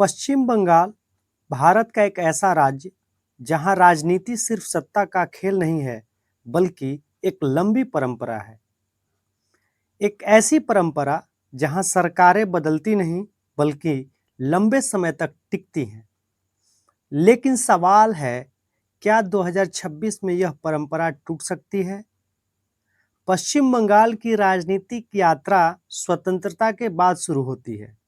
पश्चिम बंगाल भारत का एक ऐसा राज्य जहां राजनीति सिर्फ सत्ता का खेल नहीं है, बल्कि एक लंबी परंपरा है। एक ऐसी परंपरा जहां सरकारें बदलती नहीं, बल्कि लंबे समय तक टिकती हैं। लेकिन सवाल है, क्या 2026 में यह परंपरा टूट सकती है? पश्चिम बंगाल की राजनीतिक यात्रा स्वतंत्रता के बाद शुरू होती है।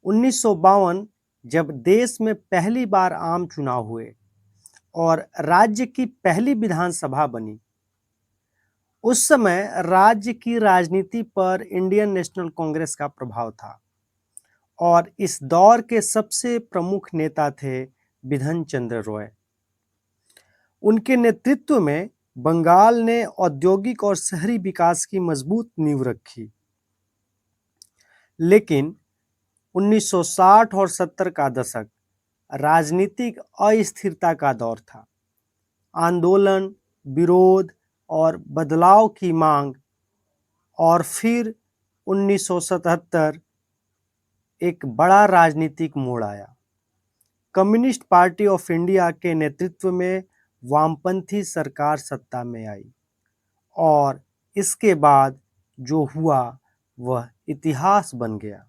1952 जब देश में पहली बार आम चुनाव हुए और राज्य की पहली विधानसभा बनी। उस समय राज्य की राजनीति पर इंडियन नेशनल कांग्रेस का प्रभाव था और इस दौर के सबसे प्रमुख नेता थे बिधन चंद्र रॉय। उनके नेतृत्व में बंगाल ने औद्योगिक और शहरी विकास की मजबूत नींव रखी। लेकिन 1960 और 70 का दशक राजनीतिक अस्थिरता का दौर था। आंदोलन, विरोध और बदलाव की मांग, और फिर 1977 एक बड़ा राजनीतिक मोड़ आया। कम्युनिस्ट पार्टी ऑफ इंडिया के नेतृत्व में वामपंथी सरकार सत्ता में आई और इसके बाद जो हुआ वह इतिहास बन गया।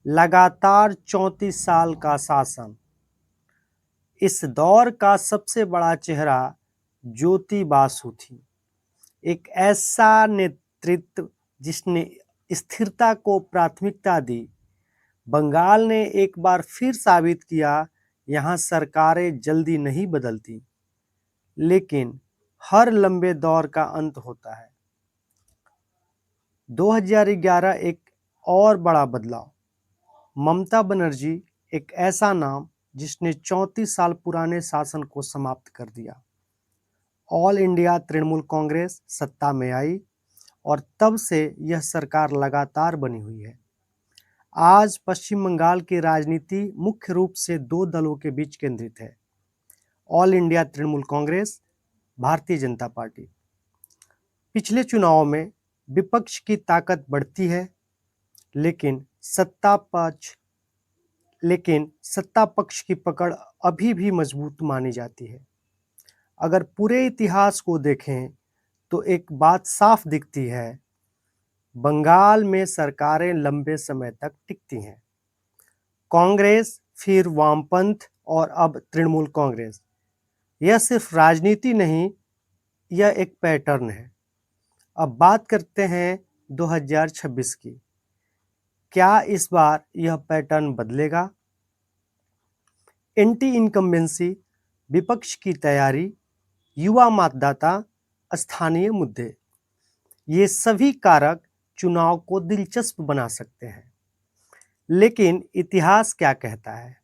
लगातार 34 साल का शासन। इस दौर का सबसे बड़ा चेहरा ज्योति बासु थी, एक ऐसा नेतृत्व जिसने स्थिरता को प्राथमिकता दी। बंगाल ने एक बार फिर साबित किया, यहाँ सरकारें जल्दी नहीं बदलती, लेकिन हर लंबे दौर का अंत होता है। 2011 एक और बड़ा बदलाव। ममता बनर्जी, एक ऐसा नाम जिसने 34 साल पुराने शासन को समाप्त कर दिया। ऑल इंडिया तृणमूल कांग्रेस सत्ता में आई और तब से यह सरकार लगातार बनी हुई है। आज पश्चिम बंगाल की राजनीति मुख्य रूप से दो दलों के बीच केंद्रित है, all India Trinamool Congress, Bharatiya Janata party. पिछले चुनाव में विपक्ष की ताकत बढ़ती है, लेकिन सत्ता पक्ष की पकड़ अभी भी मजबूत मानी जाती है। अगर पूरे इतिहास को देखें तो एक बात साफ दिखती है, बंगाल में सरकारें लंबे समय तक टिकती हैं। कांग्रेस, फिर वामपंथ और अब तृणमूल कांग्रेस। यह सिर्फ राजनीति नहीं, यह एक पैटर्न है। अब बात करते हैं 2026 की। क्या इस बार यह पैटर्न बदलेगा? एंटी इनकम्बेंसी, विपक्ष की तैयारी, युवा मतदाता, स्थानीय मुद्दे, ये सभी कारक चुनाव को दिलचस्प बना सकते हैं। लेकिन इतिहास क्या कहता है?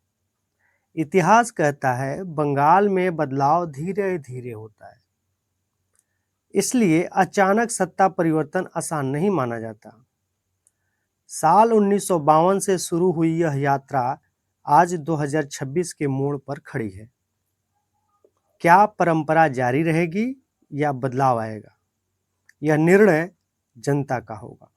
इतिहास कहता है बंगाल में बदलाव धीरे धीरे होता है, इसलिए अचानक सत्ता परिवर्तन आसान नहीं माना जाता। साल 1952 से शुरू हुई यह यात्रा आज 2026 के मोड़ पर खड़ी है। क्या परंपरा जारी रहेगी या बदलाव आएगा? यह निर्णय जनता का होगा।